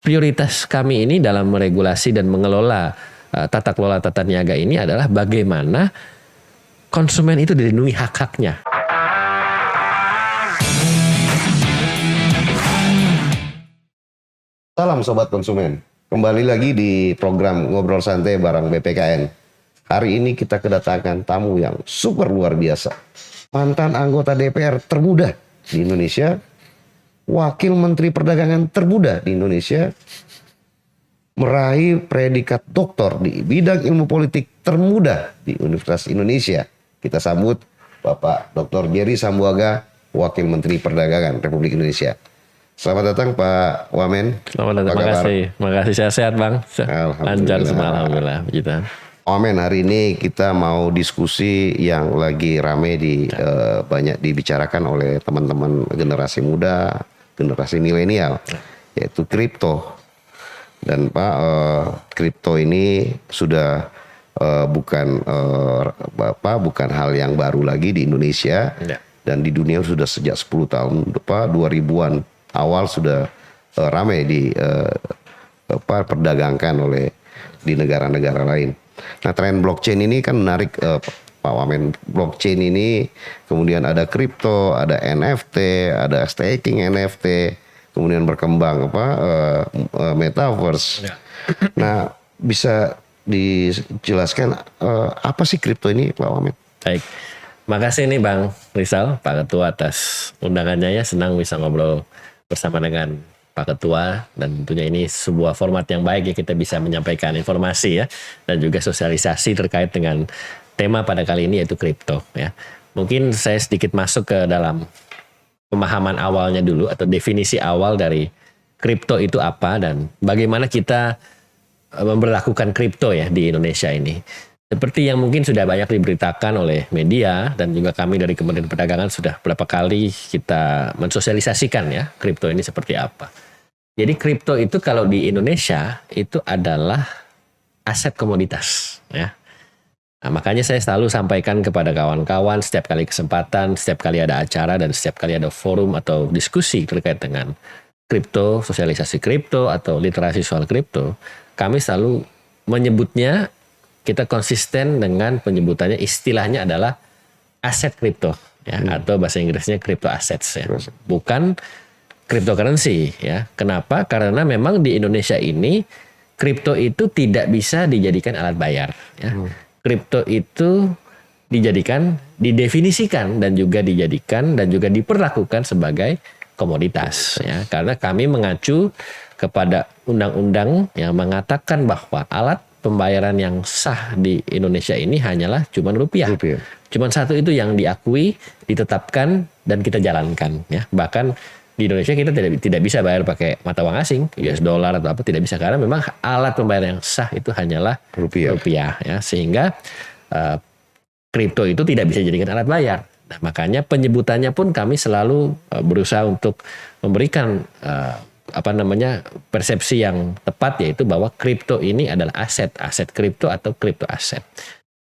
prioritas kami ini dalam meregulasi dan mengelola tata kelola tata niaga ini adalah bagaimana konsumen itu dilindungi hak-haknya. Salam Sobat Konsumen, kembali lagi di program Ngobrol Santai bareng BPKN. Hari ini kita kedatangan tamu yang super luar biasa. Mantan anggota DPR termuda di Indonesia, Wakil Menteri Perdagangan termuda di Indonesia, meraih predikat doktor di bidang ilmu politik termuda di Universitas Indonesia. Kita sambut Bapak Dr. Jerry Sambuaga, Wakil Menteri Perdagangan Republik Indonesia. Selamat datang Pak Wamen. Selamat datang, makasih sehat-sehat Bang. Lancar semua, alhamdulillah. Wamen, hari ini kita mau diskusi yang lagi rame banyak dibicarakan oleh teman-teman generasi muda, generasi milenial, yaitu kripto. Dan Pak, kripto ini sudah bukan hal yang baru lagi di Indonesia, dan di dunia sudah sejak 10 tahun, Pak, 2000-an awal sudah ramai diperdagangkan oleh di negara-negara lain. Nah, tren blockchain ini kan menarik, Pak Wamen. Blockchain ini kemudian ada kripto, ada NFT, ada staking NFT, kemudian berkembang metaverse. Nah, bisa dijelaskan apa sih kripto ini, Pak Wamen? Baik, makasih nih Bang Rizal, Pak Ketua, atas undangannya ya. Senang bisa ngobrol bersama dengan Pak Ketua, dan tentunya ini sebuah format yang baik ya, kita bisa menyampaikan informasi ya, dan juga sosialisasi terkait dengan tema pada kali ini, yaitu kripto ya. Mungkin saya sedikit masuk ke dalam pemahaman awalnya dulu, atau definisi awal dari kripto itu apa dan bagaimana kita memberlakukan kripto ya di Indonesia ini. Seperti yang mungkin sudah banyak diberitakan oleh media, dan juga kami dari Kementerian Perdagangan sudah berapa kali kita mensosialisasikan ya kripto ini seperti apa. Jadi kripto itu kalau di Indonesia itu adalah aset komoditas ya. Nah, makanya saya selalu sampaikan kepada kawan-kawan setiap kali kesempatan, setiap kali ada acara dan setiap kali ada forum atau diskusi terkait dengan kripto, sosialisasi kripto atau literasi soal kripto, kami selalu menyebutnya, kita konsisten dengan penyebutannya, istilahnya adalah aset kripto ya, atau bahasa Inggrisnya crypto assets ya, bukan cryptocurrency ya. Kenapa? Karena memang di Indonesia ini kripto itu tidak bisa dijadikan alat bayar ya. Kripto itu didefinisikan dan juga dijadikan dan juga diperlakukan sebagai komoditas ya, karena kami mengacu kepada undang-undang yang mengatakan bahwa alat pembayaran yang sah di Indonesia ini hanyalah cuman rupiah. Cuman satu itu yang diakui, ditetapkan, dan kita jalankan ya. Bahkan di Indonesia kita tidak bisa bayar pakai mata uang asing, US dollar atau apa, tidak bisa, karena memang alat pembayaran yang sah itu hanyalah rupiah ya. Sehingga kripto itu tidak bisa dijadikan alat bayar. Nah, makanya penyebutannya pun kami selalu berusaha untuk memberikan persepsi yang tepat, yaitu bahwa kripto ini adalah aset kripto atau kripto aset.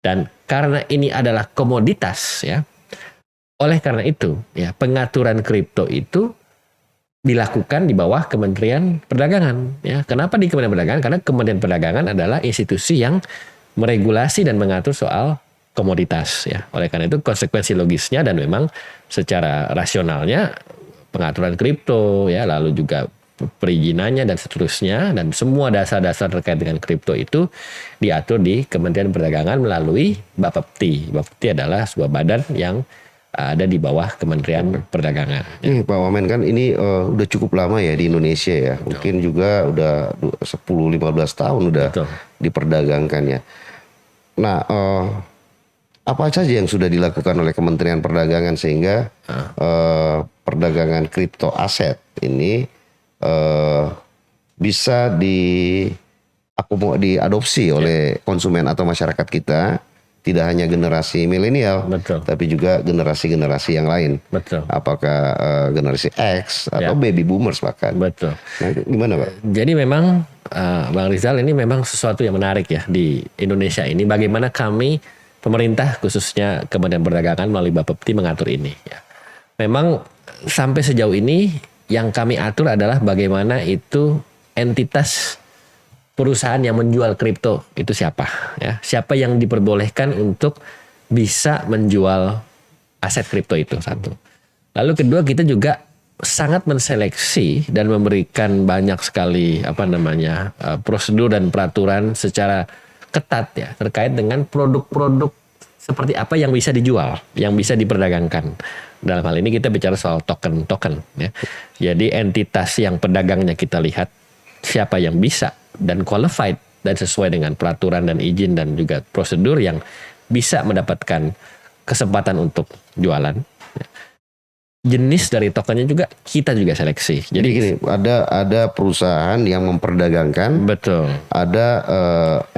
Dan karena ini adalah komoditas ya, oleh karena itu ya, pengaturan kripto itu dilakukan di bawah Kementerian Perdagangan ya. Kenapa di Kementerian Perdagangan? Karena Kementerian Perdagangan adalah institusi yang meregulasi dan mengatur soal komoditas ya. Oleh karena itu konsekuensi logisnya dan memang secara rasionalnya pengaturan kripto ya, lalu juga perizinannya dan seterusnya, dan semua dasar-dasar terkait dengan kripto itu diatur di Kementerian Perdagangan melalui Bapepti. Bapepti adalah sebuah badan yang ada di bawah Kementerian Perdagangan. Pak Wamen, kan ini udah cukup lama ya di Indonesia ya. Mungkin juga udah 10-15 tahun udah diperdagangkan ya. Nah, apa saja yang sudah dilakukan oleh Kementerian Perdagangan sehingga perdagangan kripto aset ini bisa diadopsi oleh konsumen atau masyarakat kita, tidak hanya generasi milenial, tapi juga generasi-generasi yang lain. Apakah generasi X atau baby boomers bahkan. Nah, gimana Pak? Jadi memang Bang Rizal, ini memang sesuatu yang menarik ya di Indonesia ini. Bagaimana kami, pemerintah khususnya Kementerian Perdagangan melalui Bapepti mengatur ini ya. Memang sampai sejauh ini yang kami atur adalah bagaimana itu entitas perusahaan yang menjual kripto itu siapa ya, siapa yang diperbolehkan untuk bisa menjual aset kripto itu, satu. Lalu kedua, kita juga sangat menseleksi dan memberikan banyak sekali prosedur dan peraturan secara ketat ya terkait dengan produk-produk seperti apa yang bisa dijual, yang bisa diperdagangkan. Dalam hal ini kita bicara soal token ya. Jadi entitas yang pedagangnya kita lihat siapa yang bisa dan qualified dan sesuai dengan peraturan dan izin dan juga prosedur yang bisa mendapatkan kesempatan untuk jualan. Jenis dari tokennya juga kita juga seleksi. Jadi gini, ada perusahaan yang memperdagangkan, betul. Ada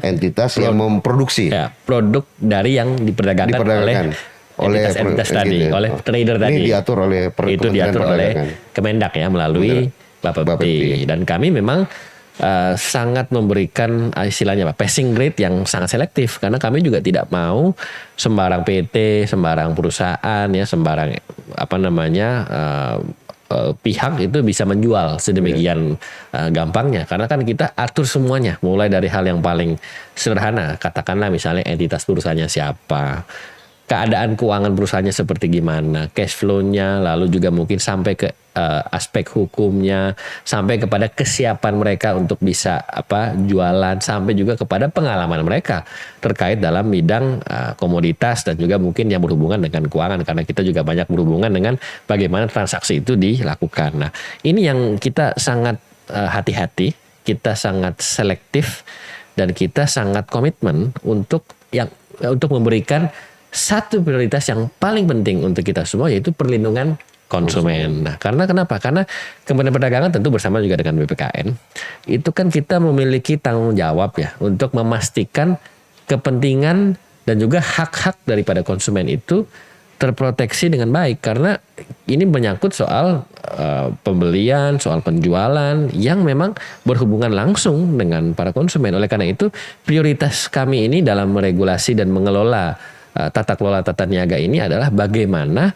entitas yang memproduksi. Ya, produk dari yang diperdagangkan oleh entitas tadi, oleh trader tadi. Ini diatur oleh itu diatur oleh Kemendak ya melalui Bapepti. Dan kami memang sangat memberikan istilahnya passing grade yang sangat selektif, karena kami juga tidak mau sembarang PT, sembarang perusahaan ya, sembarang pihak itu bisa menjual sedemikian gampangnya, karena kan kita atur semuanya mulai dari hal yang paling sederhana, katakanlah misalnya entitas perusahaannya siapa, keadaan keuangan perusahaannya seperti gimana, cash flow-nya, lalu juga mungkin sampai ke aspek hukumnya, sampai kepada kesiapan mereka untuk bisa jualan, sampai juga kepada pengalaman mereka terkait dalam bidang komoditas dan juga mungkin yang berhubungan dengan keuangan, karena kita juga banyak berhubungan dengan bagaimana transaksi itu dilakukan. Nah, ini yang kita sangat hati-hati, kita sangat selektif, dan kita sangat komitmen untuk memberikan satu prioritas yang paling penting untuk kita semua, yaitu perlindungan konsumen. Nah, karena kenapa? Karena Kementerian Perdagangan tentu bersama juga dengan BPKN, itu kan kita memiliki tanggung jawab ya untuk memastikan kepentingan dan juga hak-hak daripada konsumen itu terproteksi dengan baik, karena ini menyangkut soal pembelian, soal penjualan yang memang berhubungan langsung dengan para konsumen. Oleh karena itu, prioritas kami ini dalam meregulasi dan mengelola tata kelola tata niaga ini adalah bagaimana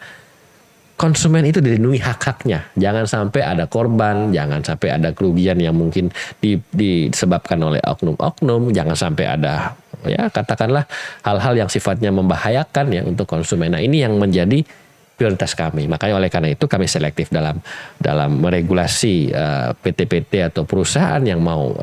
konsumen itu dilindungi hak-haknya. Jangan sampai ada korban, jangan sampai ada kerugian yang mungkin disebabkan oleh oknum-oknum, jangan sampai ada ya katakanlah hal-hal yang sifatnya membahayakan ya untuk konsumen. Nah, ini yang menjadi prioritas kami. Makanya oleh karena itu kami selektif dalam meregulasi PT-PT atau perusahaan yang mau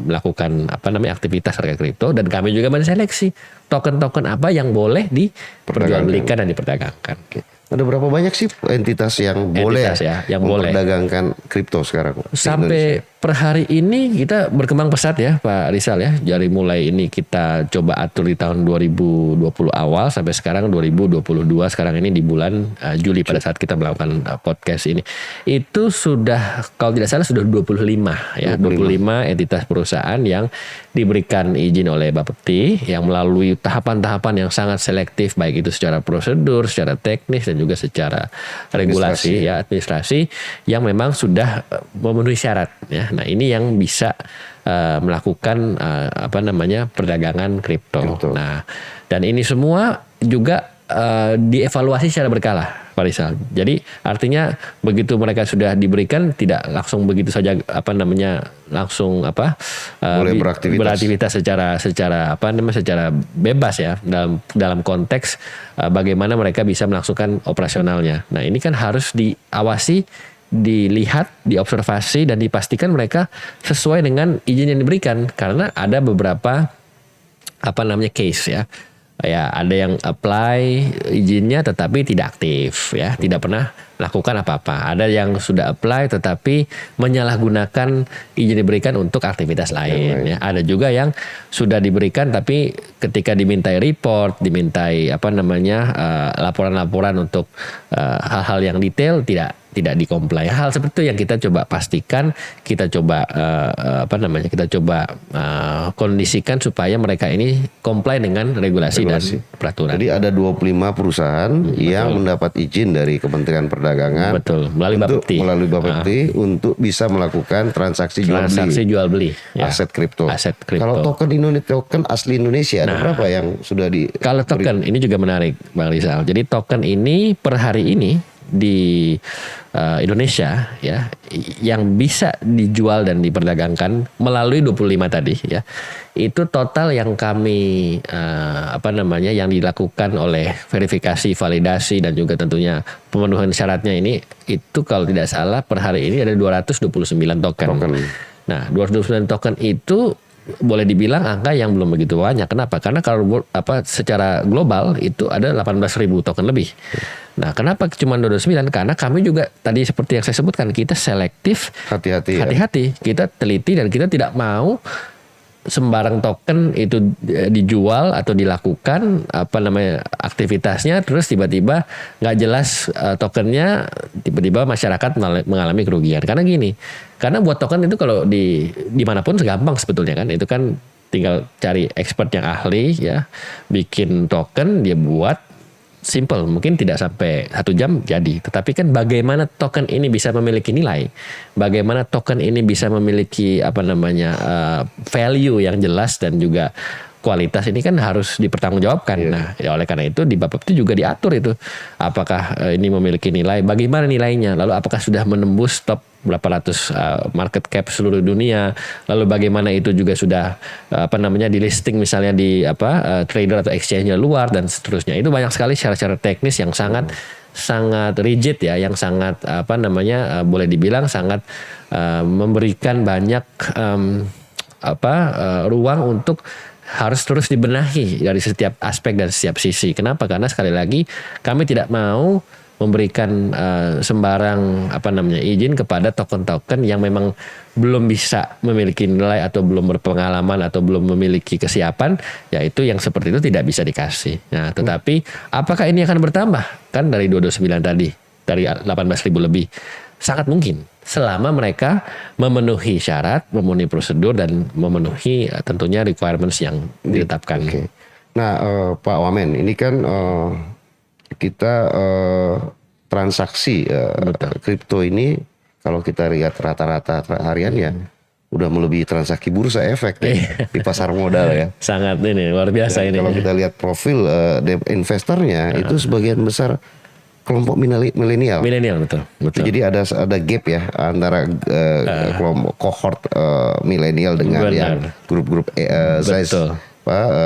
melakukan aktivitas harga kripto, dan kami juga menseleksi token-token apa yang boleh diperjualbelikan dan diperdagangkan. Ada berapa banyak sih entitas yang boleh memperdagangkan kripto sekarang? Sampai per hari ini kita berkembang pesat ya Pak Rizal ya. Dari mulai ini kita coba atur di tahun 2020 awal sampai sekarang 2022, sekarang ini di bulan Juli pada saat kita melakukan podcast ini. Itu sudah kalau tidak salah sudah 25 ya. 25 entitas perusahaan yang diberikan izin oleh Bapepti yang melalui tahapan-tahapan yang sangat selektif, baik itu secara prosedur, secara teknis dan juga secara regulasi ya, administrasi yang memang sudah memenuhi syarat ya. Nah, ini yang bisa melakukan perdagangan kripto. Nah, dan ini semua juga dievaluasi secara berkala, Pak Rizal. Jadi artinya begitu mereka sudah diberikan, tidak langsung begitu saja langsung boleh beraktivitas secara bebas ya, dalam konteks bagaimana mereka bisa melangsungkan operasionalnya. Nah, ini kan harus diawasi, dilihat, diobservasi, dan dipastikan mereka sesuai dengan izin yang diberikan, karena ada beberapa case ya. Ya, ada yang apply izinnya tetapi tidak aktif ya, tidak pernah lakukan apa-apa. Ada yang sudah apply tetapi menyalahgunakan izin diberikan untuk aktivitas lain ya. Ada juga yang sudah diberikan tapi ketika dimintai report, dimintai laporan-laporan untuk hal-hal yang detail tidak di-comply. Hal seperti itu yang kita coba pastikan, kita coba kondisikan supaya mereka ini comply dengan regulasi dan peraturan. Jadi ada 25 perusahaan yang mendapat izin dari Kementerian Perdagangan. Betul, melalui Bapepti untuk bisa melakukan transaksi jual beli aset kripto. Kalau token asli Indonesia ada berapa yang sudah Kalau token ini juga menarik Bang Rizal. Jadi token ini per hari ini di Indonesia ya yang bisa dijual dan diperdagangkan melalui 25 tadi ya. Itu total yang kami yang dilakukan oleh verifikasi, validasi dan juga tentunya pemenuhan syaratnya ini itu kalau tidak salah per hari ini ada 229 token. Nah, 229 token itu boleh dibilang angka yang belum begitu banyak. Kenapa? Karena kalau secara global itu ada 18.000 token lebih. Nah, kenapa cuma 29? Karena kami juga tadi seperti yang saya sebutkan, kita selektif, hati-hati, kita teliti dan kita tidak mau sembarang token itu dijual atau dilakukan aktivitasnya terus tiba-tiba nggak jelas tokennya, tiba-tiba masyarakat mengalami kerugian. Karena buat token itu kalau dimanapun segampang sebetulnya kan, itu kan tinggal cari expert yang ahli ya, bikin token dia buat. Simple, mungkin tidak sampai 1 jam jadi. Tetapi kan bagaimana token ini bisa memiliki nilai, bagaimana token ini bisa memiliki value yang jelas dan juga kualitas ini kan harus dipertanggungjawabkan. Nah, oleh karena itu di bab itu juga diatur itu. Apakah ini memiliki nilai, bagaimana nilainya, lalu apakah sudah menembus top berapa ratus market cap seluruh dunia, lalu bagaimana itu juga sudah di listing misalnya di trader atau exchange luar dan seterusnya. Itu banyak sekali syarat-syarat teknis yang sangat rigid ya, yang sangat boleh dibilang sangat memberikan banyak ruang untuk harus terus dibenahi dari setiap aspek dan setiap sisi. Kenapa? Karena sekali lagi kami tidak mau memberikan sembarang izin kepada token-token yang memang belum bisa memiliki nilai atau belum berpengalaman atau belum memiliki kesiapan, yaitu yang seperti itu tidak bisa dikasih. Nah, tetapi apakah ini akan bertambah? Kan dari 229 tadi, dari 18.000 lebih. Sangat mungkin selama mereka memenuhi syarat, memenuhi prosedur dan memenuhi tentunya requirements yang ditetapkan. Okay. Nah, Pak Wamen, ini kan kita transaksi kripto ini kalau kita lihat rata-rata harian ya udah melebihi transaksi bursa efek di pasar modal ya. Sangat ini luar biasa. Dan ini. Kalau kita lihat profil investornya itu sebagian besar kelompok milenial. Milenial betul. Jadi ada gap ya antara kelompok kohort milenial dengan yang grup-grup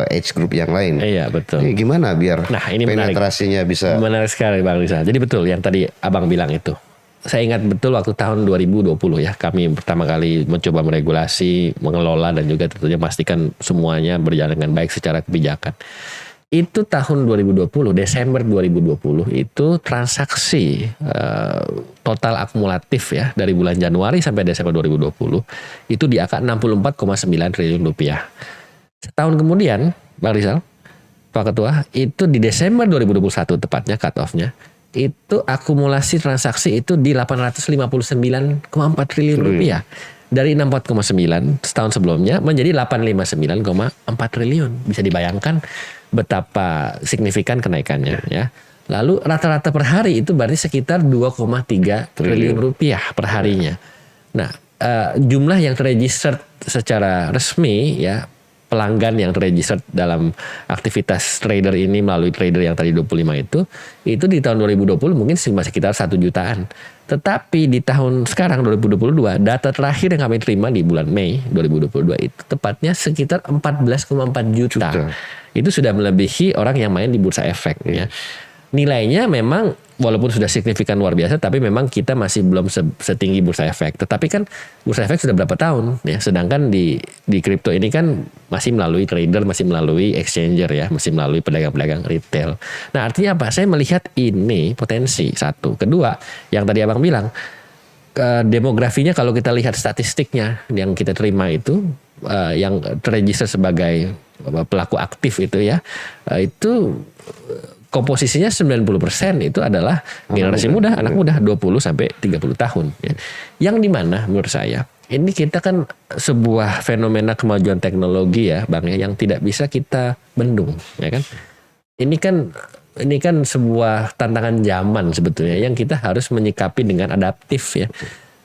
age group yang lain. Iya betul. Ini gimana biar ini penetrasinya bisa? Menarik sekali Bang Rizal. Jadi betul yang tadi Abang bilang itu. Saya ingat betul waktu tahun 2020 ya, kami pertama kali mencoba meregulasi, mengelola dan juga tentunya memastikan semuanya berjalan dengan baik secara kebijakan. Itu tahun 2020, Desember 2020 itu transaksi total akumulatif ya dari bulan Januari sampai Desember 2020 itu di angka 64,9 triliun rupiah. Setahun kemudian, Bang Rizal, Pak Ketua, itu di Desember 2021 tepatnya cut-off-nya, itu akumulasi transaksi itu di 859,4 triliun rupiah. Dari 64,9 setahun sebelumnya menjadi 859,4 triliun. Bisa dibayangkan betapa signifikan kenaikannya ya. Lalu rata-rata per hari itu berarti sekitar 2,3 triliun rupiah per harinya. Nah, jumlah yang terregister secara resmi ya, pelanggan yang terregister dalam aktivitas trader ini melalui trader yang tadi 25 itu di tahun 2020 mungkin masih sekitar 1 jutaan. Tetapi di tahun sekarang 2022 data terakhir yang kami terima di bulan Mei 2022 itu tepatnya sekitar 14,4 juta. Itu sudah melebihi orang yang main di bursa efek ya. Nilainya memang walaupun sudah signifikan luar biasa, tapi memang kita masih belum setinggi bursa efek. Tetapi kan bursa efek sudah berapa tahun ya, sedangkan di kripto ini kan masih melalui trader, masih melalui exchanger ya, masih melalui pedagang-pedagang retail. Nah, artinya apa? Saya melihat ini potensi satu. Kedua, yang tadi Abang bilang, demografinya kalau kita lihat statistiknya yang kita terima itu yang terregister sebagai pelaku aktif itu ya, itu komposisinya 90% itu adalah generasi muda, anak muda 20 sampai 30 tahun ya. Yang dimana menurut saya ini kita kan sebuah fenomena kemajuan teknologi ya Bang ya, yang tidak bisa kita bendung ya kan. Ini kan sebuah tantangan zaman sebetulnya yang kita harus menyikapi dengan adaptif ya.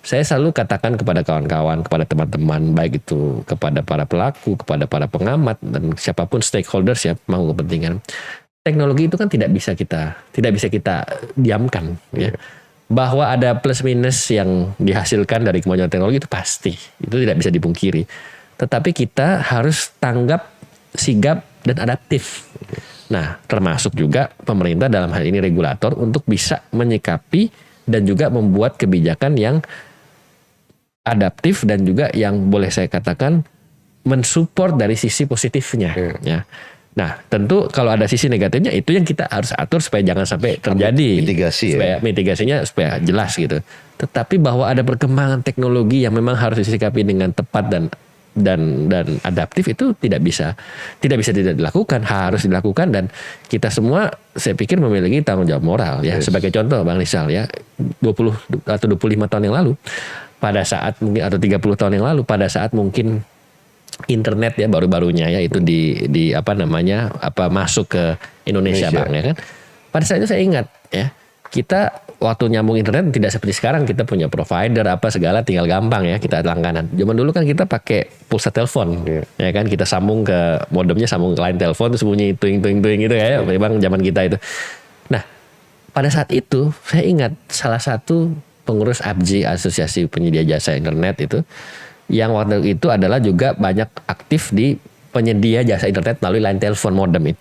Saya selalu katakan kepada kawan-kawan, kepada teman-teman, baik itu kepada para pelaku, kepada para pengamat dan siapapun stakeholders ya, pemangku kepentingan. teknologi itu kan tidak bisa kita diamkan ya. Bahwa ada plus minus yang dihasilkan dari kemajuan teknologi itu pasti, itu tidak bisa dipungkiri. Tetapi kita harus tanggap, sigap dan adaptif. Nah, termasuk juga pemerintah dalam hal ini regulator untuk bisa menyikapi dan juga membuat kebijakan yang adaptif dan juga yang boleh saya katakan mensupport dari sisi positifnya ya. Nah, tentu kalau ada sisi negatifnya itu yang kita harus atur supaya jangan sampai terjadi. Mitigasi supaya mitigasinya supaya jelas gitu. Tetapi bahwa ada perkembangan teknologi yang memang harus disikapi dengan tepat dan adaptif itu tidak bisa tidak dilakukan, harus dilakukan, dan kita semua saya pikir memiliki tanggung jawab moral ya. Sebagai contoh Bang Rizal ya, 20 atau 25 tahun yang lalu pada saat mungkin atau 30 tahun yang lalu pada saat mungkin internet ya baru-barunya ya itu di masuk ke Indonesia Bang ya kan. Pada saat itu saya ingat ya, kita waktu nyambung internet tidak seperti sekarang kita punya provider apa segala tinggal gampang ya kita langganan. Zaman dulu kan kita pakai pulsa telepon ya kan, kita sambung ke modemnya, sambung ke line telepon terus bunyi tuing gitu ya. Memang zaman kita itu. Nah, pada saat itu saya ingat salah satu pengurus APJI, Asosiasi Penyedia Jasa Internet itu, yang waktu itu adalah juga banyak aktif di penyedia jasa internet melalui line telepon modem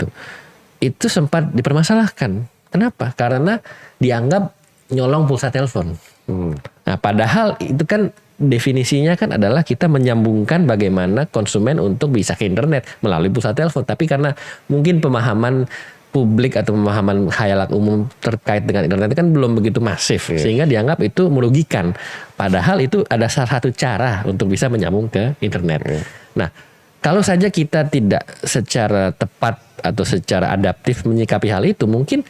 itu sempat dipermasalahkan. Kenapa? Karena dianggap nyolong pulsa telepon. Nah, padahal itu kan definisinya kan adalah kita menyambungkan bagaimana konsumen untuk bisa ke internet melalui pulsa telepon. Tapi karena mungkin pemahaman publik atau pemahaman khayalak umum terkait dengan internet kan belum begitu masif, sehingga dianggap itu merugikan. Padahal itu ada salah satu cara untuk bisa menyambung ke internet. Nah, kalau saja kita tidak secara tepat atau secara adaptif menyikapi hal itu, mungkin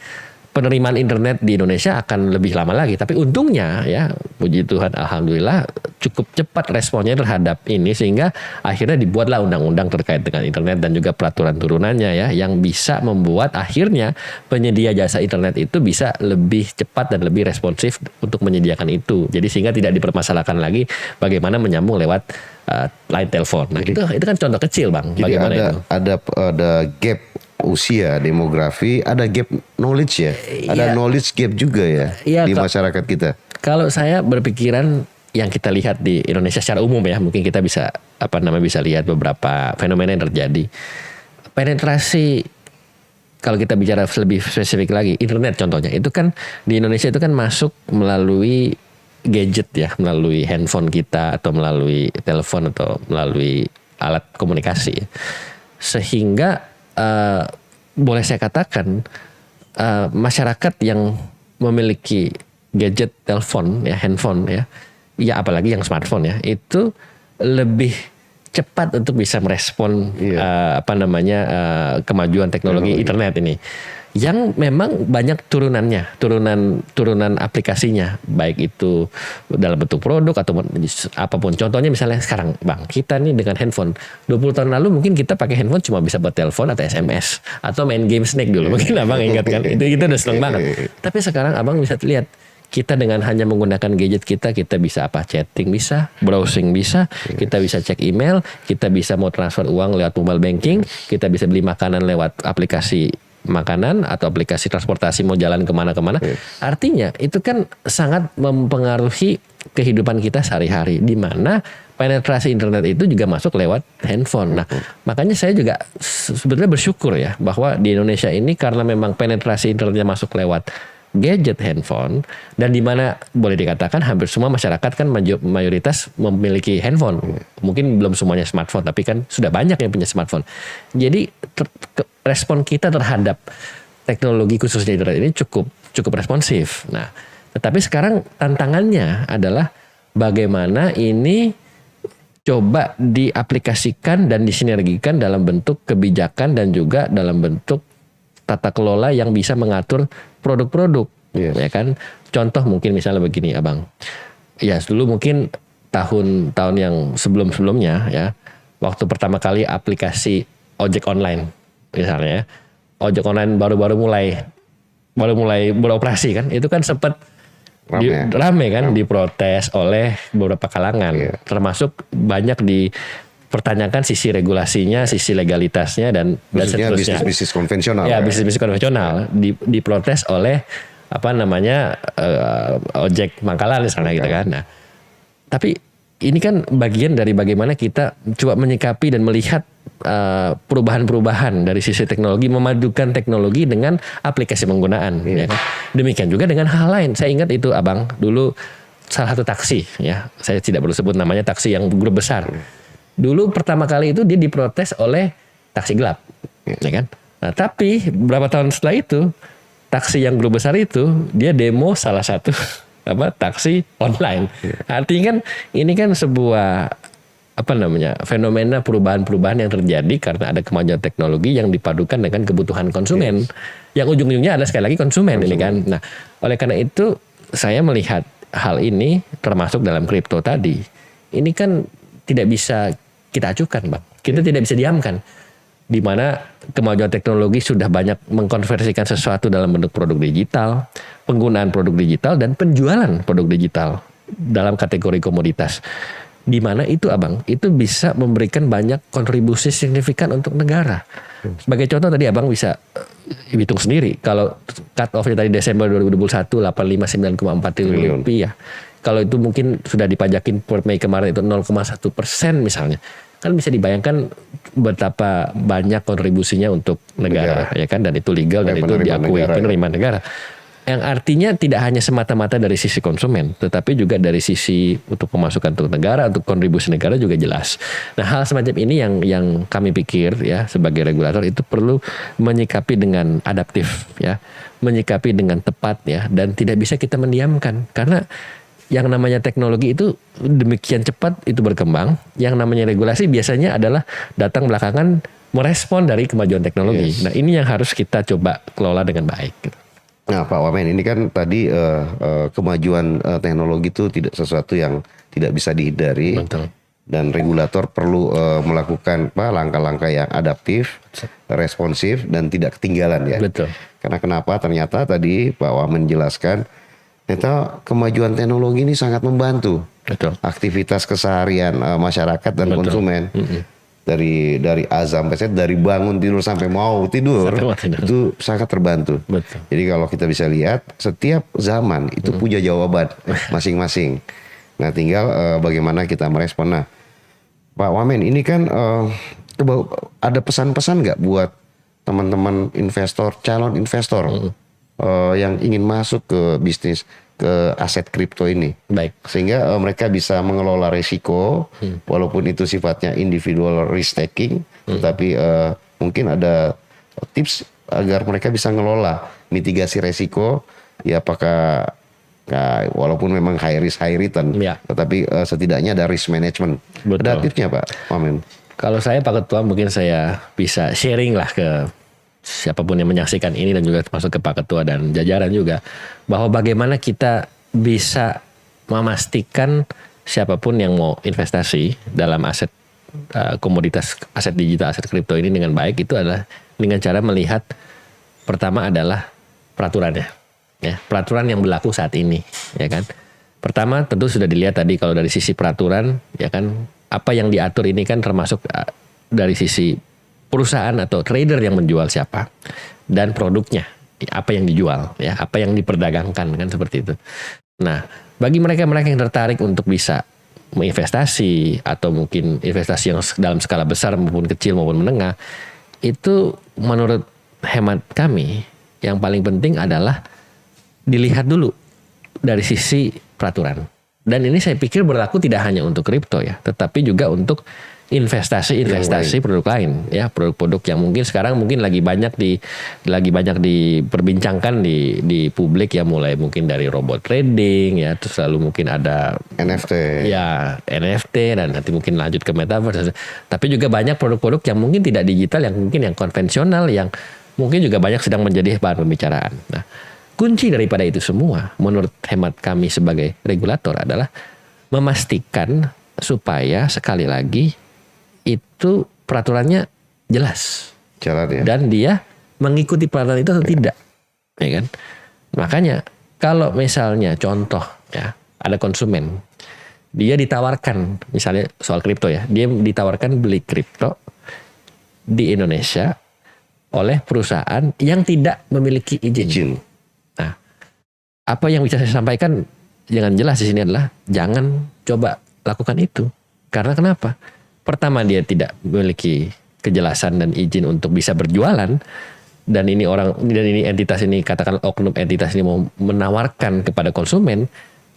penerimaan internet di Indonesia akan lebih lama lagi. Tapi untungnya ya, puji Tuhan, alhamdulillah cukup cepat responnya terhadap ini sehingga akhirnya dibuatlah undang-undang terkait dengan internet dan juga peraturan turunannya ya, yang bisa membuat akhirnya penyedia jasa internet itu bisa lebih cepat dan lebih responsif untuk menyediakan itu. Jadi sehingga tidak dipermasalahkan lagi bagaimana menyambung lewat line telepon. Nah, itu kan contoh kecil Bang. Jadi bagaimana ada gap usia, demografi, ada gap knowledge ya, ada knowledge gap juga ya di masyarakat kita. Kalau saya berpikiran yang kita lihat di Indonesia secara umum ya, mungkin kita bisa bisa lihat beberapa fenomena yang terjadi. Penetrasi, kalau kita bicara lebih spesifik lagi, internet contohnya itu kan di Indonesia itu kan masuk melalui gadget ya, melalui handphone kita atau melalui telepon atau melalui alat komunikasi, sehingga boleh saya katakan masyarakat yang memiliki gadget telepon ya, handphone ya apalagi yang smartphone ya, itu lebih cepat untuk bisa merespon kemajuan teknologi internet ini, yang memang banyak turunan aplikasinya, baik itu dalam bentuk produk atau apapun. Contohnya misalnya sekarang Bang, kita nih dengan handphone 20 tahun lalu mungkin kita pakai handphone cuma bisa buat telepon atau SMS atau main game Snake dulu, mungkin Abang ingat kan, itu kita udah seneng banget. Tapi sekarang Abang bisa lihat, kita dengan hanya menggunakan gadget kita bisa chatting bisa, browsing bisa, kita bisa cek email, kita bisa mau transfer uang lewat mobile banking, kita bisa beli makanan lewat aplikasi makanan atau aplikasi transportasi mau jalan kemana-kemana. Artinya itu kan sangat mempengaruhi kehidupan kita sehari-hari, di mana penetrasi internet itu juga masuk lewat handphone. Nah, makanya saya juga sebetulnya bersyukur ya bahwa di Indonesia ini karena memang penetrasi internetnya masuk lewat gadget handphone, dan di mana boleh dikatakan hampir semua masyarakat kan mayoritas memiliki handphone. Mungkin belum semuanya smartphone, tapi kan sudah banyak yang punya smartphone. Jadi respon kita terhadap teknologi khususnya internet ini cukup responsif. Nah, tetapi sekarang tantangannya adalah bagaimana ini coba diaplikasikan dan disinergikan dalam bentuk kebijakan dan juga dalam bentuk tata kelola yang bisa mengatur produk-produk, ya kan? Contoh mungkin misalnya begini, Abang. Ya, dulu mungkin tahun-tahun yang sebelum-sebelumnya ya, waktu pertama kali aplikasi ojek online misalnya, ojek online baru mulai beroperasi kan, itu kan sempat rame kan, diprotes oleh beberapa kalangan, termasuk banyak mempertanyakan sisi regulasinya, sisi legalitasnya dan Maksudnya seterusnya. bisnis konvensional. Ya, bisnis konvensional diprotes oleh ojek Mangkalan misalnya gitu kan. Nah, tapi ini kan bagian dari bagaimana kita coba menyikapi dan melihat perubahan-perubahan dari sisi teknologi, memadukan teknologi dengan aplikasi penggunaan. Ya kan? Demikian juga dengan hal lain. Saya ingat itu Abang dulu salah satu taksi, ya saya tidak perlu sebut namanya, taksi yang grup besar. Dulu pertama kali itu dia diprotes oleh taksi gelap, ya kan. Nah, tapi berapa tahun setelah itu taksi yang grup besar itu dia demo salah satu taksi online. Artinya kan ini kan sebuah fenomena perubahan-perubahan yang terjadi karena ada kemajuan teknologi yang dipadukan dengan kebutuhan konsumen. Yang ujung-ujungnya ada sekali lagi konsumen ini kan. Nah, oleh karena itu saya melihat hal ini termasuk dalam kripto tadi. Ini kan tidak bisa kita acuhkan, Bang. Kita tidak bisa diamkan. Di mana kemajuan teknologi sudah banyak mengkonversikan sesuatu dalam bentuk produk digital, penggunaan produk digital dan penjualan produk digital dalam kategori komoditas. Di mana itu Abang, itu bisa memberikan banyak kontribusi signifikan untuk negara. Sebagai contoh tadi Abang bisa hitung sendiri, kalau cut off-nya tadi Desember 2021 89,4 triliun rupiah. Kalau itu mungkin sudah dipajakin per Mei kemarin itu 0,1% misalnya. Kan bisa dibayangkan betapa banyak kontribusinya untuk negara. Ya kan, dan itu legal dan itu diakui penerimaan negara. Yang artinya tidak hanya semata-mata dari sisi konsumen, tetapi juga dari sisi untuk pemasukan untuk negara, untuk kontribusi negara juga jelas. Nah, hal semacam ini yang kami pikir ya sebagai regulator itu perlu menyikapi dengan adaptif ya, menyikapi dengan tepat ya, dan tidak bisa kita mendiamkan karena yang namanya teknologi itu demikian cepat itu berkembang. Yang namanya regulasi biasanya adalah datang belakangan merespon dari kemajuan teknologi. Nah, ini yang harus kita coba kelola dengan baik. Gitu. Nah, Pak Wamen, ini kan tadi kemajuan teknologi itu tidak sesuatu yang tidak bisa dihindari. Betul. Dan regulator perlu melakukan langkah-langkah yang adaptif, responsif, dan tidak ketinggalan ya. Betul. Karena kenapa? Ternyata tadi Pak Wamen menjelaskan, ternyata kemajuan teknologi ini sangat membantu. Betul. Aktivitas keseharian masyarakat dan konsumen. Dari A sampai Z, dari bangun tidur sampai mau tidur, itu sangat terbantu. Betul. Jadi kalau kita bisa lihat setiap zaman itu punya jawaban masing-masing. Nah, tinggal bagaimana kita merespon. Nah, Pak Wamen, ini kan ada pesan-pesan nggak buat teman-teman investor, calon investor yang ingin masuk ke bisnis, ke aset kripto ini? Baik. Sehingga mereka bisa mengelola risiko, walaupun itu sifatnya individual risk taking, tetapi mungkin ada tips agar mereka bisa ngelola mitigasi risiko, ya apakah walaupun memang high risk high return, ya, tetapi setidaknya ada risk management. Betul. Ada tipsnya Pak Wamen? Kalau saya Pak Ketua mungkin saya bisa sharing lah ke siapapun yang menyaksikan ini dan juga termasuk ke Pak Ketua dan jajaran juga, bahwa bagaimana kita bisa memastikan siapapun yang mau investasi dalam aset komoditas, aset digital, aset kripto ini dengan baik, itu adalah dengan cara melihat pertama adalah peraturannya, ya, peraturan yang berlaku saat ini, ya kan. Pertama tentu sudah dilihat tadi kalau dari sisi peraturan, ya kan, apa yang diatur ini kan termasuk dari sisi perusahaan atau trader yang menjual siapa dan produknya apa yang dijual, ya, apa yang diperdagangkan, kan seperti itu. Nah, bagi mereka-mereka yang tertarik untuk bisa menginvestasi atau mungkin investasi yang dalam skala besar maupun kecil maupun menengah, itu menurut hemat kami yang paling penting adalah dilihat dulu dari sisi peraturan. Dan ini saya pikir berlaku tidak hanya untuk kripto ya, tetapi juga untuk investasi produk lain, ya, produk-produk yang mungkin sekarang mungkin lagi banyak diperbincangkan di publik, ya, mulai mungkin dari robot trading, ya, terus lalu mungkin ada NFT, ya, NFT, dan nanti mungkin lanjut ke metaverse. Tapi juga banyak produk-produk yang mungkin tidak digital, yang mungkin yang konvensional, yang mungkin juga banyak sedang menjadi bahan pembicaraan. Nah, kunci daripada itu semua menurut hemat kami sebagai regulator adalah memastikan supaya sekali lagi itu peraturannya jelas, jalan ya, dan dia mengikuti peraturan itu atau tidak, ya kan? Makanya kalau misalnya contoh ya, ada konsumen dia ditawarkan, misalnya soal kripto ya, dia ditawarkan beli kripto di Indonesia oleh perusahaan yang tidak memiliki izin. Nah, apa yang bisa saya sampaikan dengan jelas di sini adalah jangan coba lakukan itu. Karena kenapa? Pertama, dia tidak memiliki kejelasan dan izin untuk bisa berjualan, dan ini entitas ini, katakan oknum entitas ini mau menawarkan kepada konsumen,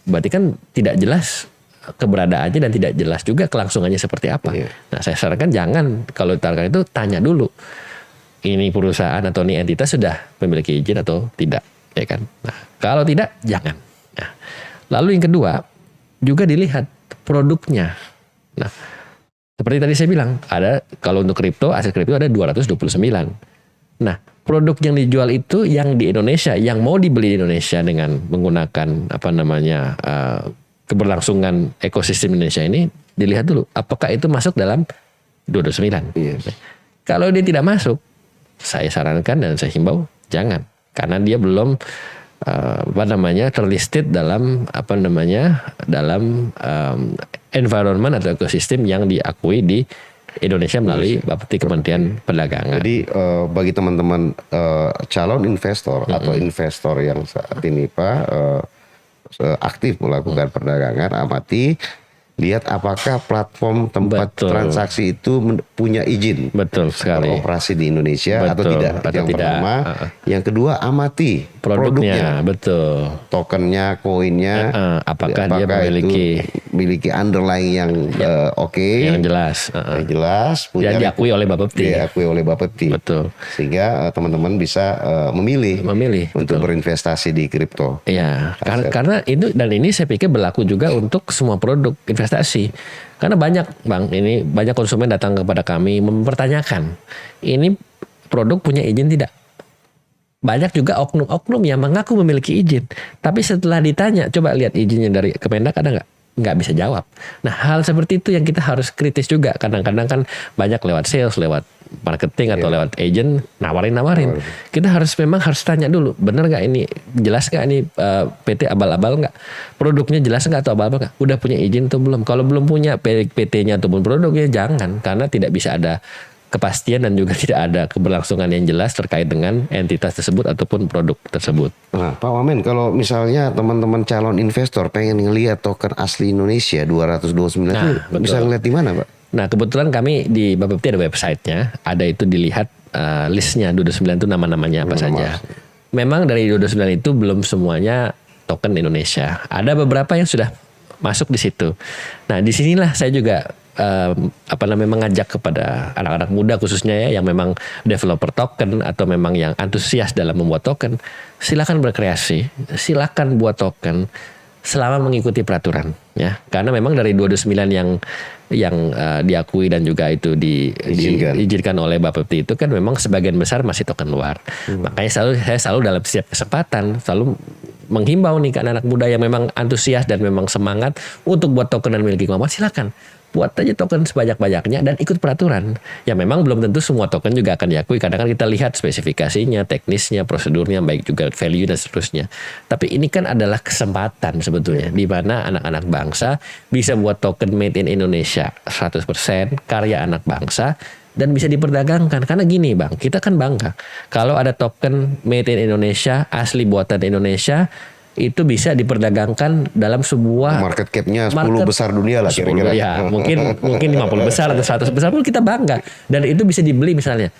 berarti kan tidak jelas keberadaannya dan tidak jelas juga kelangsungannya seperti apa. Nah, saya sarankan jangan, kalau ditawarkan itu tanya dulu, ini perusahaan atau ini entitas sudah memiliki izin atau tidak, ya kan? Nah, kalau tidak, jangan. Nah, lalu yang kedua, juga dilihat produknya. Nah, seperti tadi saya bilang, ada kalau untuk kripto, aset kripto ada 229. Nah, produk yang dijual itu yang di Indonesia, yang mau dibeli di Indonesia dengan menggunakan keberlangsungan ekosistem Indonesia ini, dilihat dulu apakah itu masuk dalam 229. Yes. Kalau dia tidak masuk, saya sarankan dan saya himbau jangan, karena dia belum terlisted dalam dalam environment atau ekosistem yang diakui di Indonesia melalui Bapepti Kementerian Perdagangan. Jadi bagi teman-teman calon investor atau investor yang saat ini Pak aktif melakukan perdagangan, amati, lihat apakah platform tempat transaksi itu punya izin beroperasi di Indonesia atau tidak. Yang pertama, yang kedua amati produknya, tokennya, koinnya, apakah dia memiliki underlying yang yang jelas, punya, yang diakui oleh Bapepti, sehingga teman-teman bisa memilih untuk berinvestasi di kripto. Ya, karena itu, dan ini saya pikir berlaku juga untuk semua produk investasi. Karena banyak konsumen datang kepada kami mempertanyakan, ini produk punya izin tidak? Banyak juga oknum-oknum yang mengaku memiliki izin, tapi setelah ditanya, coba lihat izinnya dari Kemendak ada nggak bisa jawab. Nah, hal seperti itu yang kita harus kritis juga. Kadang-kadang kan banyak lewat sales, lewat marketing atau lewat agent nawarin. Kita harus tanya dulu, benar nggak ini, jelas nggak ini PT abal-abal nggak, produknya jelas nggak atau abal-abal nggak, udah punya izin atau belum. Kalau belum punya PT-nya ataupun produknya, jangan, karena tidak bisa ada kepastian dan juga tidak ada keberlangsungan yang jelas terkait dengan entitas tersebut ataupun produk tersebut. Nah, Pak Wamen, kalau misalnya teman-teman calon investor pengen ngelihat token asli Indonesia 229 itu bisa ngeliat di mana, Pak? Nah, kebetulan kami di Bapepti ada websitenya, ada itu dilihat listnya 229 itu nama-namanya apa saja. Memang dari 229 itu belum semuanya token Indonesia. Ada beberapa yang sudah masuk di situ. Nah, disinilah saya juga mengajak kepada anak-anak muda khususnya ya, yang memang developer token atau memang yang antusias dalam membuat token, silakan berkreasi, silakan buat token selama mengikuti peraturan ya. Karena memang dari 229 yang diakui dan juga itu diizinkan oleh Bapepti itu kan memang sebagian besar masih token luar. Makanya saya selalu dalam setiap kesempatan selalu menghimbau nih ke anak-anak muda yang memang antusias dan memang semangat untuk buat token dan memiliki kemampuan, silakan buat aja token sebanyak-banyaknya dan ikut peraturan. Ya memang belum tentu semua token juga akan diakui. Kadang kan kita lihat spesifikasinya, teknisnya, prosedurnya, baik juga value dan seterusnya. Tapi ini kan adalah kesempatan sebetulnya di mana anak-anak bangsa bisa buat token made in Indonesia 100% karya anak bangsa dan bisa diperdagangkan. Karena gini Bang, kita kan bangga kalau ada token made in Indonesia, asli buatan Indonesia, itu bisa diperdagangkan dalam sebuah market cap-nya 10 besar dunia lah kira-kira. Ya, mungkin 50 besar atau 100 besar pun kita bangga. Dan itu bisa dibeli, misalnya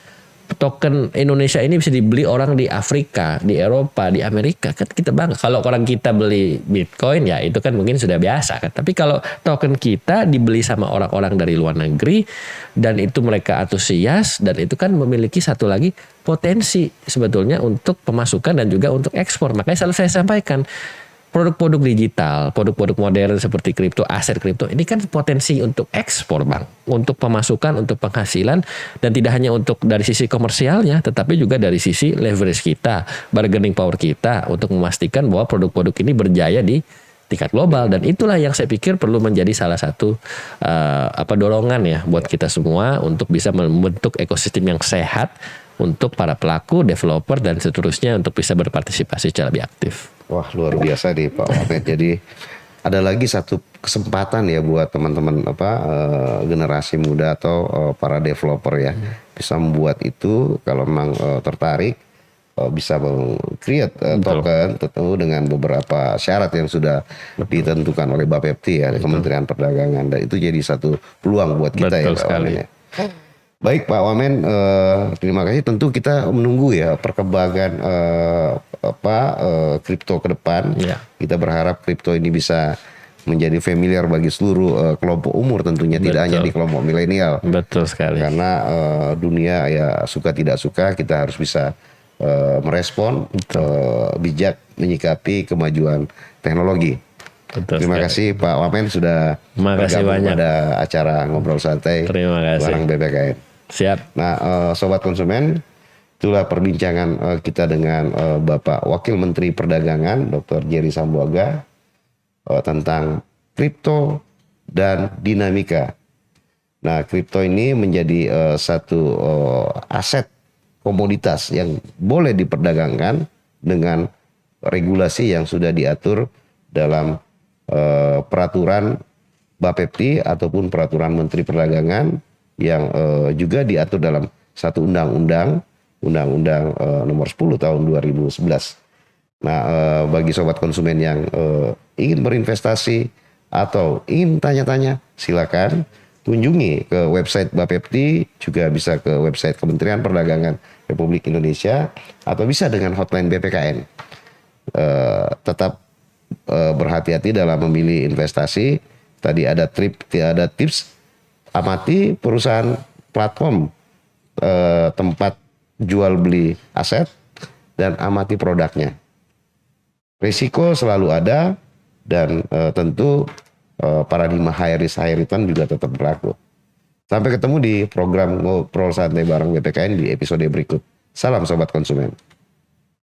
token Indonesia ini bisa dibeli orang di Afrika, di Eropa, di Amerika, kan kita bangga. Kalau orang kita beli Bitcoin ya itu kan mungkin sudah biasa kan. Tapi kalau token kita dibeli sama orang-orang dari luar negeri dan itu mereka antusias, dan itu kan memiliki satu lagi potensi sebetulnya untuk pemasukan dan juga untuk ekspor. Makanya selalu saya sampaikan, produk-produk digital, produk-produk modern seperti kripto, aset kripto, ini kan potensi untuk ekspor Bang, untuk pemasukan, untuk penghasilan, dan tidak hanya untuk dari sisi komersialnya, tetapi juga dari sisi leverage kita, bargaining power kita, untuk memastikan bahwa produk-produk ini berjaya di tingkat global. Dan itulah yang saya pikir perlu menjadi salah satu dorongan ya buat kita semua untuk bisa membentuk ekosistem yang sehat untuk para pelaku, developer, dan seterusnya untuk bisa berpartisipasi secara lebih aktif. Wah, luar biasa nih Pak Wamen. Jadi ada lagi satu kesempatan ya buat teman-teman generasi muda atau para developer ya, bisa membuat itu kalau memang tertarik, bisa create token tentu dengan beberapa syarat yang sudah ditentukan oleh Bapepti ya, Kementerian Perdagangan, dan itu jadi satu peluang buat kita ya Betul Pak sekali. Wamen ya. Baik Pak Wamen, terima kasih. Tentu kita menunggu ya perkembangan kripto ke depan. Ya. Kita berharap kripto ini bisa menjadi familiar bagi seluruh kelompok umur tentunya, tidak hanya di kelompok milenial. Betul sekali. Karena dunia ya suka tidak suka, kita harus bisa merespon, bijak menyikapi kemajuan teknologi. Betul Terima sekali. kasih Pak Wamen sudah Terima kasih bergabung banyak. pada acara Ngobrol Santai Terima kasih. bareng BPKN. Siap. Nah, Sobat Konsumen, itulah perbincangan kita dengan Bapak Wakil Menteri Perdagangan Dr. Jerry Sambuaga tentang kripto dan dinamika. Nah, kripto ini menjadi satu aset komoditas yang boleh diperdagangkan dengan regulasi yang sudah diatur dalam peraturan Bapepti ataupun peraturan Menteri Perdagangan yang juga diatur dalam satu undang-undang nomor 10 tahun 2011. Nah, bagi sobat konsumen yang ingin berinvestasi atau ingin tanya-tanya, silakan kunjungi ke website Bapepti, juga bisa ke website Kementerian Perdagangan Republik Indonesia, atau bisa dengan hotline BPKN. Tetap berhati-hati dalam memilih investasi. Tadi ada tips, amati perusahaan platform tempat jual beli aset dan amati produknya. Risiko selalu ada, dan tentu paradigma high risk high return juga tetap berlaku. Sampai ketemu di program Ngobrol Santai bareng BPKN di episode berikut. Salam sobat konsumen.